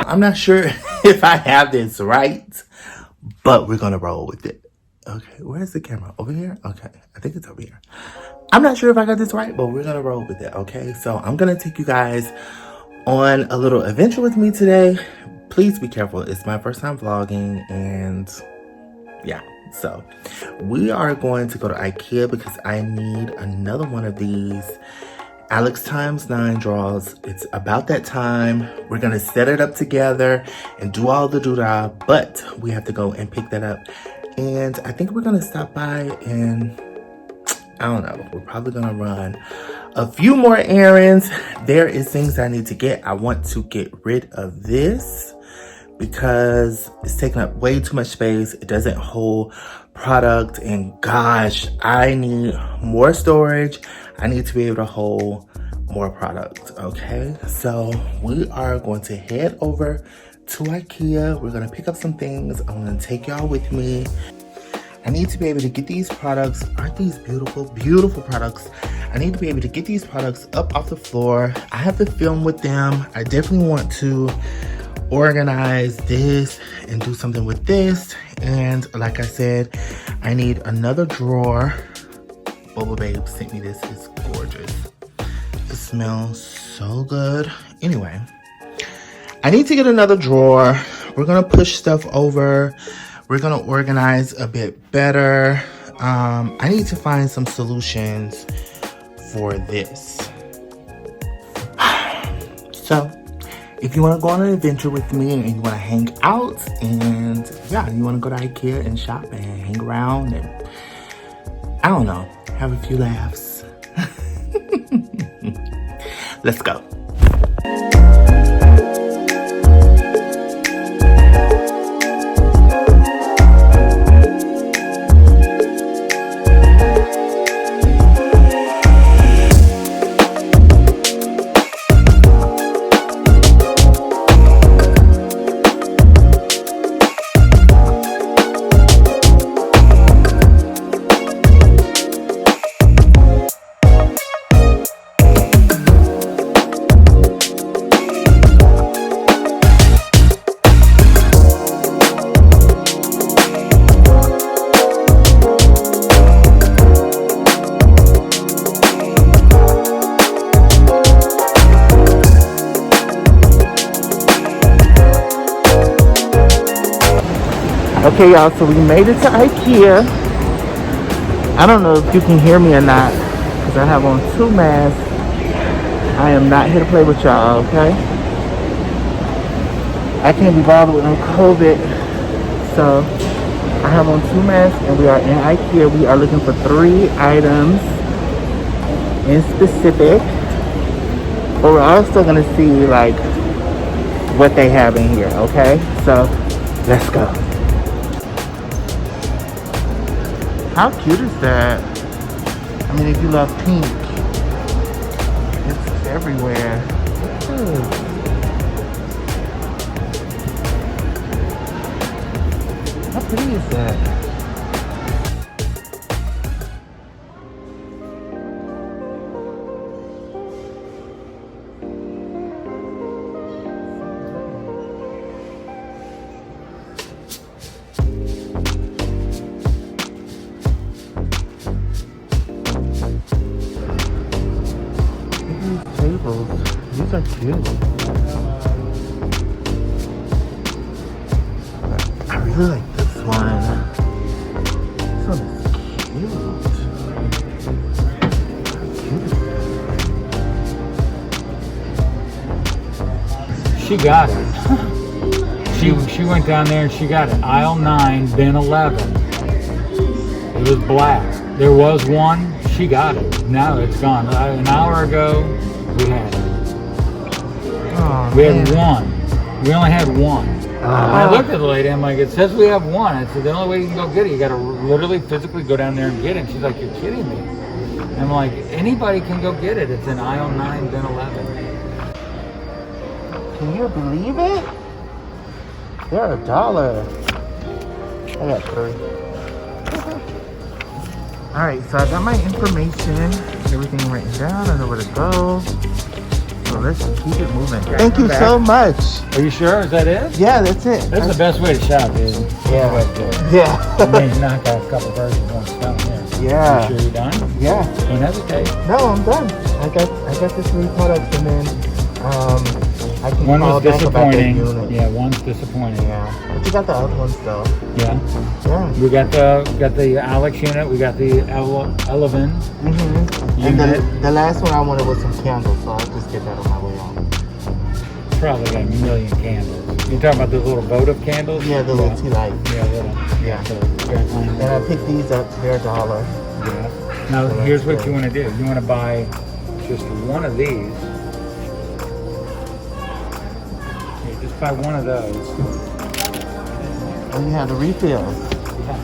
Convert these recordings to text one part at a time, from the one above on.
I'm not sure if I have this right, but we're gonna roll with it. Okay, where's the camera? Over here? Okay, I think it's over here. I'm not sure if I got this right, but we're gonna roll with it, okay? So I'm gonna take you guys on a little adventure with me today. Please be careful. It's my first time vlogging, and yeah. So we are going to go to Ikea because I need another one of these Alex times 9 draws. It's about that time. We're gonna set it up together and do all the doo-dah, but we have to go and pick that up. And I think we're gonna stop by and, I don't know, we're probably gonna run a few more errands. There is things I need to get. I want to get rid of this because it's taking up way too much space. It doesn't hold product, and gosh, I need more storage. I need to be able to hold more product, okay? So we are going to head over to Ikea. We're gonna pick up some things. I'm gonna take y'all with me. I need to be able to get these products. Aren't these beautiful, beautiful products? I need to be able to get these products up off the floor. I have to film with them. I definitely want to organize this and do something with this. And like I said, I need another drawer. Boba Babe sent me this. It's gorgeous. It smells so good. Anyway, I need to get another drawer. We're gonna push stuff over. We're gonna organize a bit better. I need to find some solutions for this. So, if you wanna go on an adventure with me and you wanna hang out and yeah, you wanna go to Ikea and shop and hang around and I don't know, have a few laughs. Let's go. Okay, y'all, so we made it to Ikea. I don't know if you can hear me or not because I have on 2 masks. I am not here to play with y'all, okay? I can't be bothered with no COVID. So, I have on 2 masks and we are in Ikea. We are looking for 3 items in specific. But we're also going to see, like, what they have in here, okay? So, let's go. How cute is that? I mean, if you love pink, it's everywhere. Ooh. How pretty is that? These are cute. I really like this one. This one is cute. How cute is that? She got it. She went down there and she got it. Aisle 9, bin 11. It was black. There was one. She got it. Now it's gone. An hour ago, we had it. Oh, we had one. We only had one. I looked at the lady, I'm like, it says we have one. I said, the only way you can go get it, you got to literally physically go down there and get it. And she's like, you're kidding me. And I'm like, anybody can go get it. It's in aisle 9, bin 11. Can you believe it? They're $1. I got 3. Alright, so I got my information, everything written down. I know where to go. So let's keep it moving. Thank you so much. Are you sure? Is that it? Yeah, that's it. That's the best way to shop, dude. Yeah. Yeah. And then you knock out a couple birds with one stone here. Yeah. You sure you're done? Yeah. Don't hesitate. No, I'm done. I got the 3 products, and then I can one call was back about that disappointing. unit. Yeah, one's disappointing. Yeah. But you got the other ones though. Yeah. Yeah. We got the Alex unit. We got the Elevin. And the last one I wanted was some candles, so I'll just get that on my way out. Probably got a million candles. You talking about those little votive candles? Yeah, the little tea lights. Yeah, little. Yeah. And I picked these up. They're $1. Yeah. Now, So here's that's what you want to do. You want to buy just one of these. Okay, just buy one of those. And you have the refills. Yeah.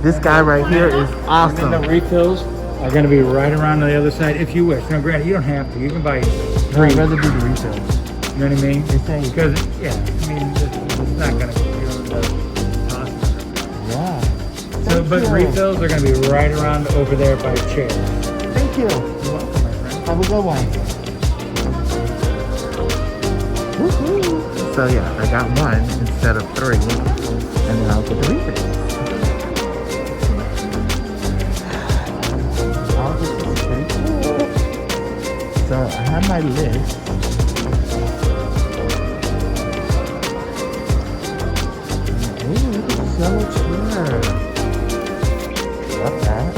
This guy right here is awesome. And then the refills are going to be right around on the other side if you wish. Now, granted, you don't have to. You can buy 3. I'd rather do the refills. You know what I mean? Because, yeah, I mean, it's not going to, cost. Yeah. So, but refills are going to be right around over there by the chair. Thank you. You're welcome, my friend. Have a good one. Woohoo. So yeah, I got 1 instead of 3. And then I'll get the refills. Oh, this is pretty cool. So I have my list. Yellow chair. Love that.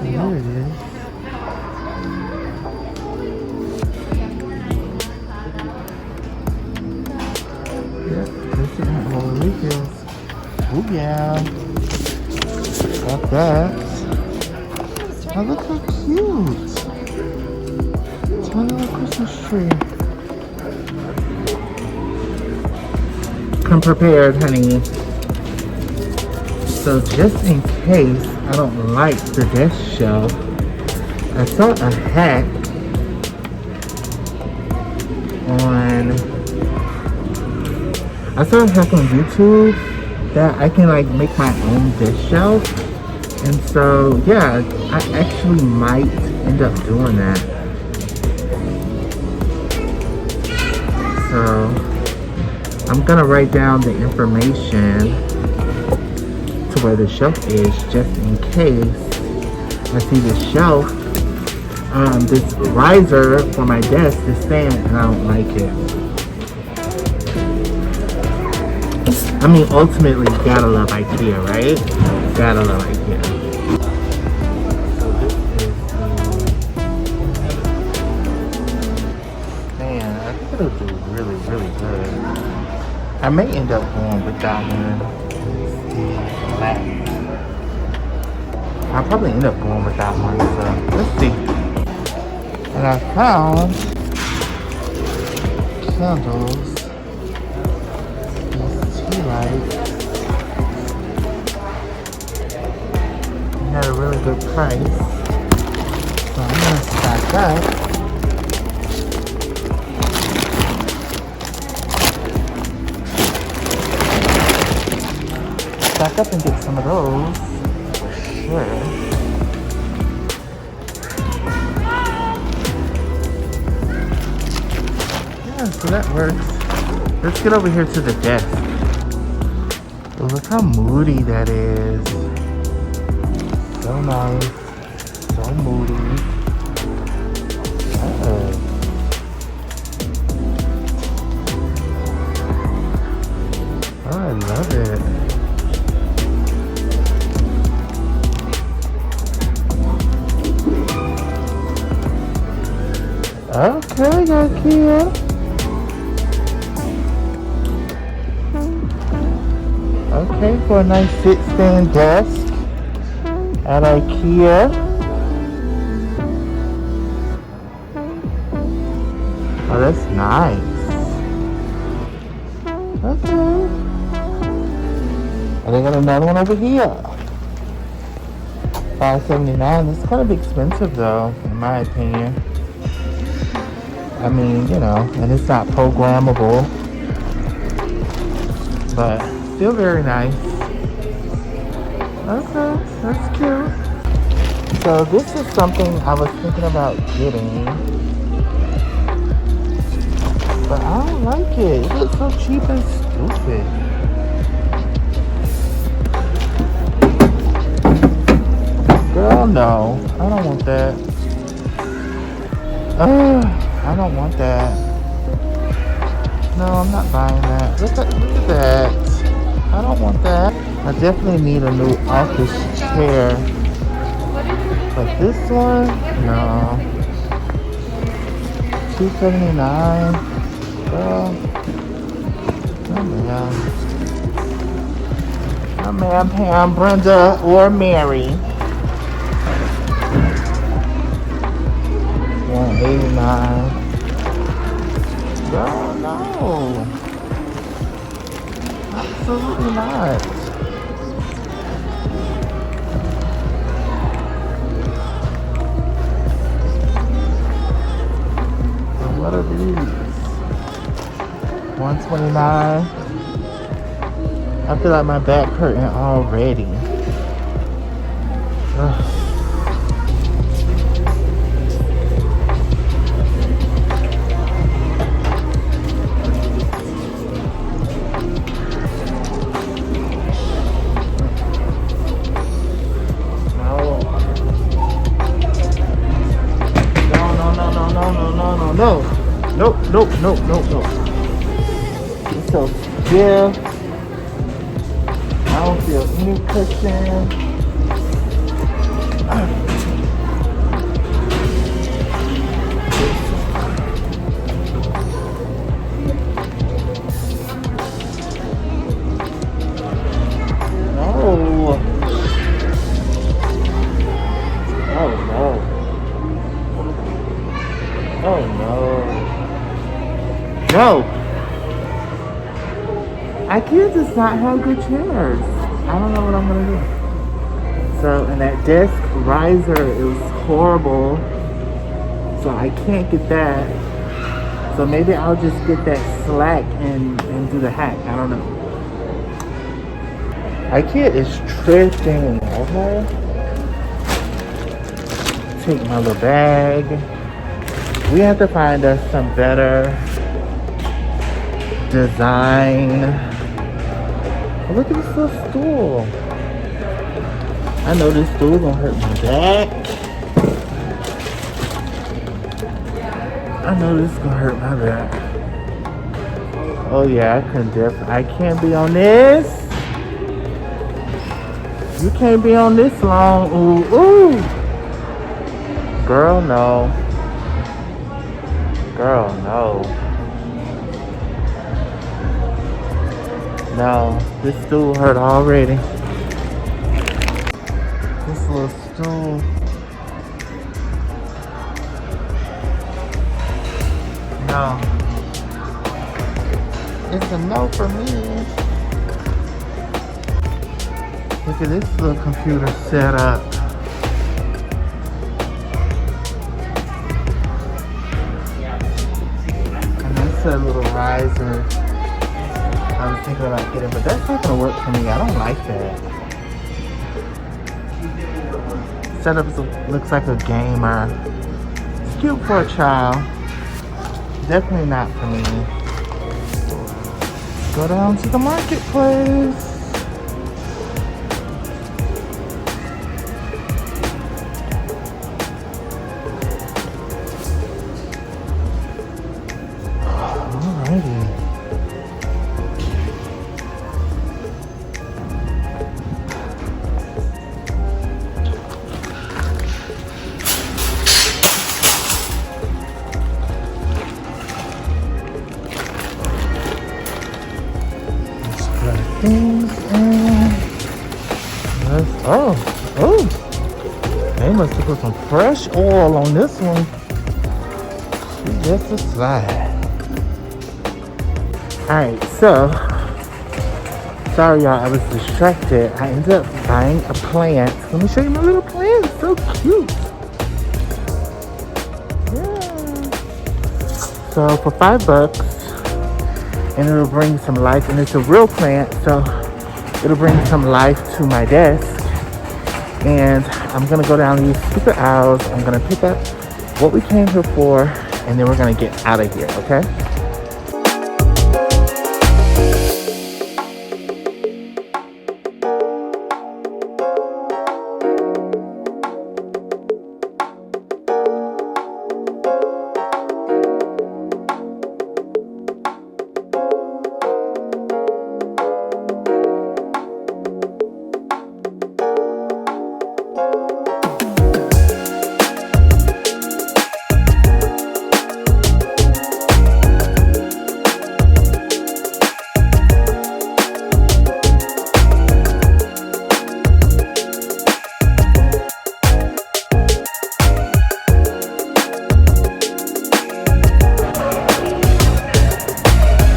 There it is. Oh yeah. Got that. Oh, look how cute. Tiny little Christmas tree. Come prepared, honey. So just in case I don't like the desk shelf, I saw a hack on YouTube that I can like make my own dish shelf, and so yeah, I actually might end up doing that. So I'm gonna write down the information to where the shelf is, just in case I see the shelf, this riser for my desk is saying and I don't like it. I mean, ultimately, you gotta love Ikea, right? Gotta love Ikea. Man, I think it'll do really, really good. I may end up going with that one. Black. I'll probably end up going with that one, so let's see. And I found candles. Light. They had a really good price, so I'm gonna stack up. Stack up and get some of those for sure. Yeah, so that works. Let's get over here to the desk. Look how moody that is. So nice. So moody. Oh, I love it. Okay, Ikea. Okay, for a nice sit-stand desk at Ikea. Oh, that's nice. Okay. And they got another one over here. $579. It's kind of expensive though, in my opinion. I mean, you know, and it's not programmable, but still very nice. Okay, that's cute. So this is something I was thinking about getting, but I don't like it. It looks so cheap and stupid. Girl, no. I don't want that. I don't want that. No, I'm not buying that. Look at that. I don't want that. I definitely need a new office chair. But this one, no. $279. Girl. No, ma'am. No, ma'am, Pam, Brenda, or Mary. $189. Girl, no. Absolutely not. So what are these? $129. I feel like my back hurting already. Ugh. No. It's so stiff. I don't feel any cushion. No. Oh no. Oh no. No. Ikea does not have good chairs. I don't know what I'm gonna do. So, and that desk riser is horrible. So I can't get that. So maybe I'll just get that slack and do the hack. I don't know. Ikea is tripping, okay? Take my little bag. We have to find us some better design. Oh, look at this little stool. I know this stool gonna hurt my back. I know this is gonna hurt my back. Oh yeah, I can't be on this. You can't be on this long. Ooh. Girl, no. Girl, no. No, this stool hurt already. This little stool. No. It's a no for me. Look at this little computer setup. And that's a little riser. I was thinking about getting, but that's not gonna work for me. I don't like that. Setup looks like a gamer. It's cute for a child. Definitely not for me. Go down to the marketplace. Alrighty. Things and oh, they must have put some fresh oil on this one. Just a slide. Alright, so sorry y'all, I was distracted. I ended up buying a plant. Let me show you my little plant so cute. Yeah. So for $5, and it'll bring some life, and it's a real plant, so it'll bring some life to my desk. And I'm gonna go down these stupid aisles. I'm gonna pick up what we came here for, and then we're gonna get out of here, okay?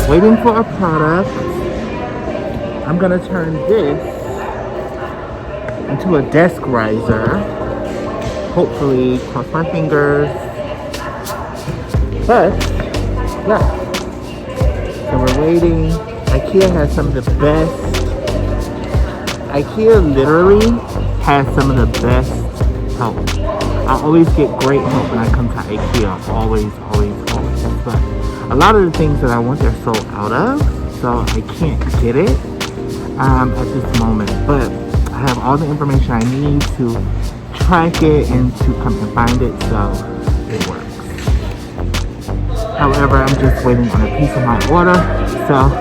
Waiting for a product. I'm gonna turn this into a desk riser. Hopefully, cross my fingers. But, yeah. So we're waiting. Ikea has some of the best. Ikea literally has some of the best help. I always get great help when I come to Ikea. Always. But a lot of the things that I want, they're sold out of, so I can't get it at this moment. But I have all the information I need to track it and to come and find it, so it works. However, I'm just waiting on a piece of my order, so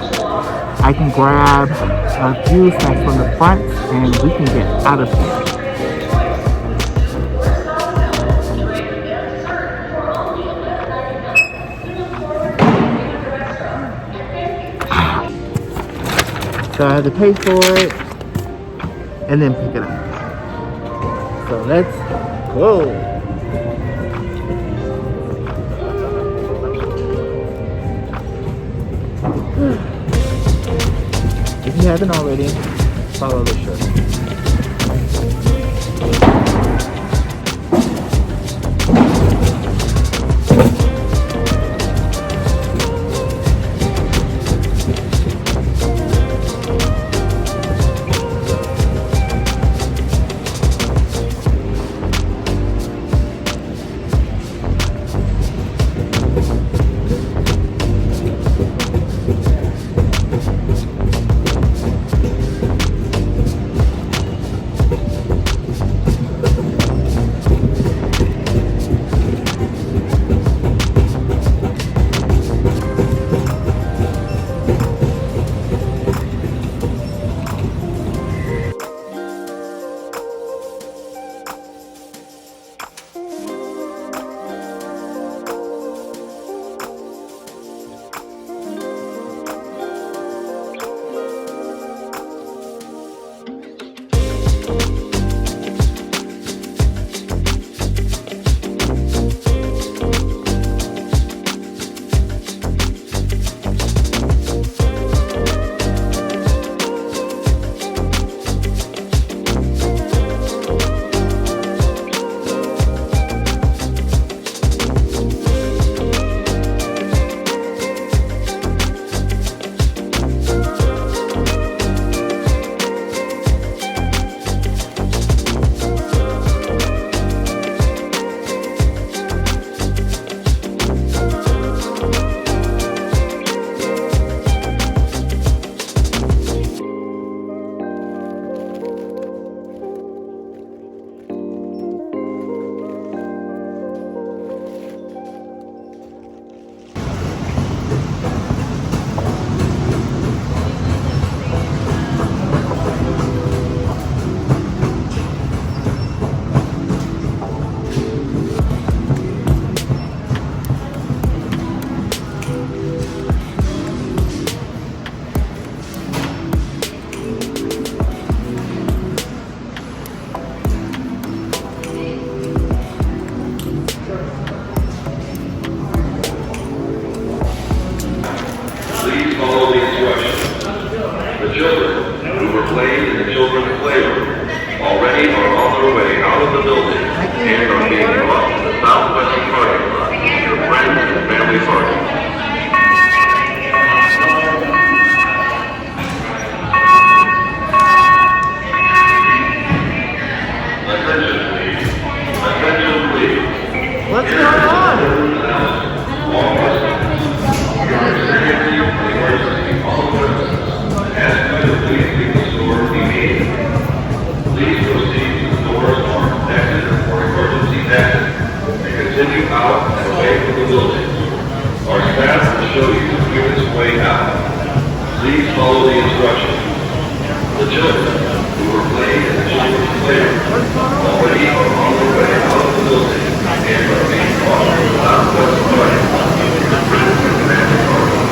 I can grab a few snacks from the front and we can get out of here. So I had to pay for it and then pick it up. So let's go. If you haven't already, follow the show. children who were playing in the children's playroom already are on their way out of the building. and are being brought to the Southwest Parking Lot. Your friends and family parking. Attention please. Attention please. What's going on? Your experiencing emergency all services. Ask you to please leave the store immediately. Please proceed to the doors marked exit or emergency exit and continue out and away from the building. Our staff will show you the quickest way out. Please follow the instructions. The children who were playing in the children's playroom already are on their way out of the building and are being brought to the Southwest Parking Lot. Your friends and family parking.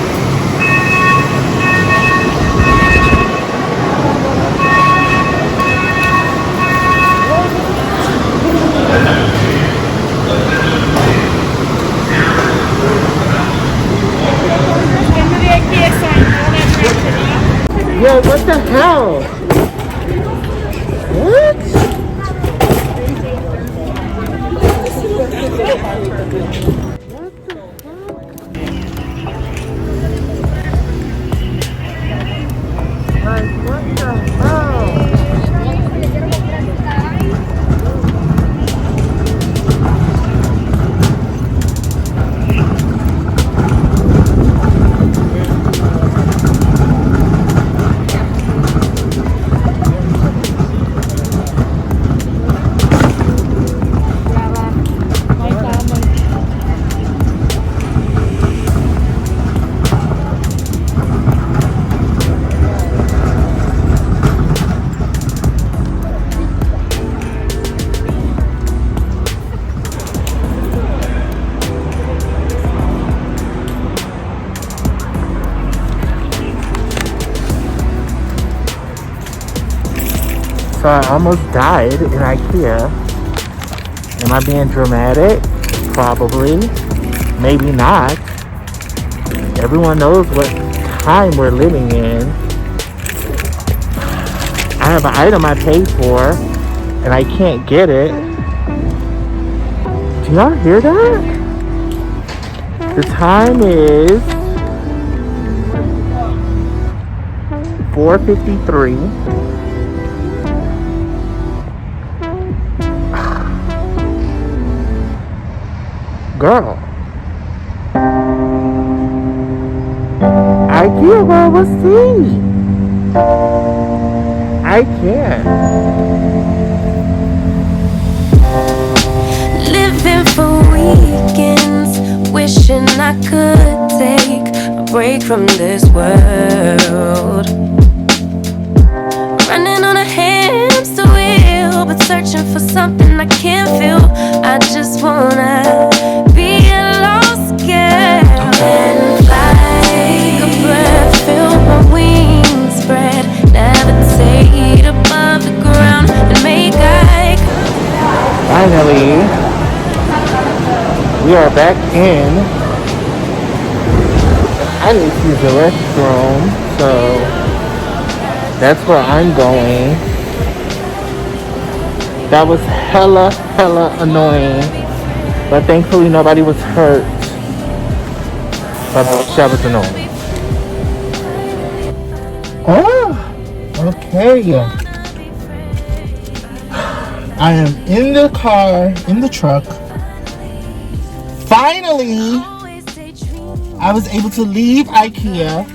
Into the Ikea sign, all that direction. Yo, what the hell? What? Like, what the hell? So I almost died in Ikea. Am I being dramatic? Probably. Maybe not. Everyone knows what time we're living in. I have an item I paid for and I can't get it. Do y'all hear that? The time is 4:53. Girl. Ikea, where was he? I can't. Living for weekends, wishing I could take a break from this world. Running on a hamster wheel, but searching for something I can't feel. I just wanna be a lost girl and fly. Take a breath, feel my wings spread, levitate above the ground and make eye contact. Finally, we are back in. I need to use the restroom, so that's where I'm going. That was hella annoying, but thankfully nobody was hurt. But that was annoying. Oh, okay. I am in the car, in the truck. Finally, I was able to leave Ikea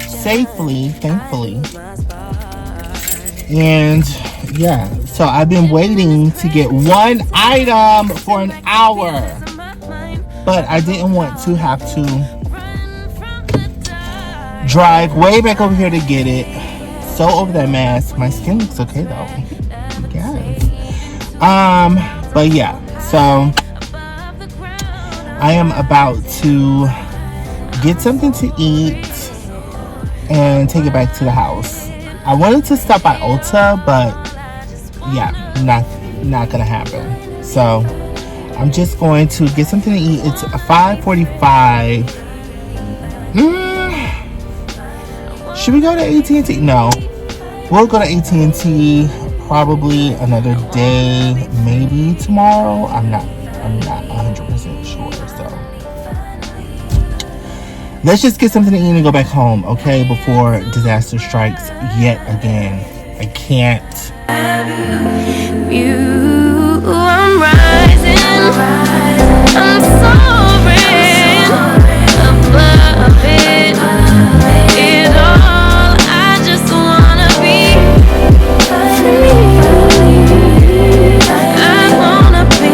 safely, thankfully. And yeah, so I've been waiting to get one item for an hour. But I didn't want to have to drive way back over here to get it. So over that mask. My skin looks okay though. Yes. But yeah, so I am about to get something to eat and take it back to the house. I wanted to stop by Ulta, but yeah, not gonna happen. So I'm just going to get something to eat. It's 5:45. Should we go to AT&T? No, we'll go to AT&T. probably another day, maybe tomorrow. I'm not 100% sure. So let's just get something to eat and go back home, okay? Before disaster strikes yet again. I can't. I'm rising. I'm soaring above it. It all. I just wanna be free. I wanna be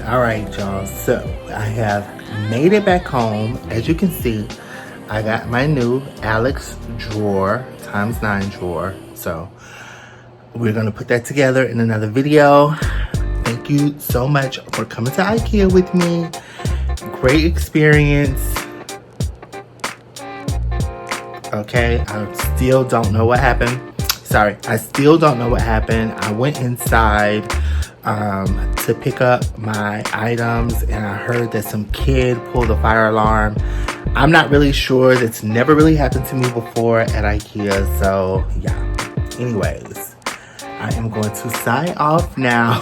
All right, y'all. So I have made it back home. As you can see, I got my new Alex drawer, ×9 drawer. So we're gonna put that together in another video. Thank you so much for coming to Ikea with me. Great experience. Okay, I still don't know what happened. I still don't know what happened. I went inside to pick up my items and I heard that some kid pulled a fire alarm. I'm not really sure. That's never really happened to me before at Ikea. So yeah. Anyways, I am going to sign off now.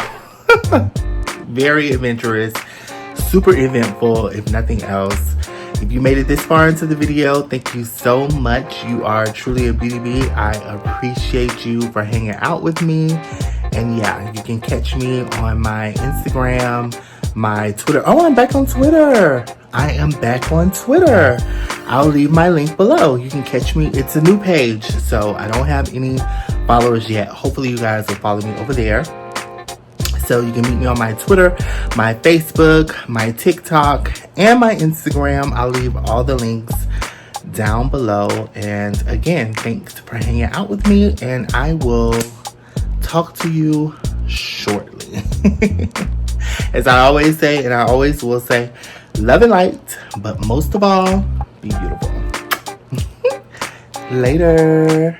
Very adventurous, super eventful, if nothing else. If you made it this far into the video, thank you so much. You are truly a beauty bee. I appreciate you for hanging out with me. And yeah, you can catch me on my Instagram, my Twitter. Oh, I'm back on Twitter. I am back on Twitter. I'll leave my link below. You can catch me. It's a new page, so I don't have any followers yet. Hopefully you guys will follow me over there. So you can meet me on my Twitter, my Facebook, my TikTok, and my Instagram. I'll leave all the links down below. And again, thanks for hanging out with me, and I will talk to you shortly. As I always say, and I always will say, love and light, but most of all, be beautiful. Later.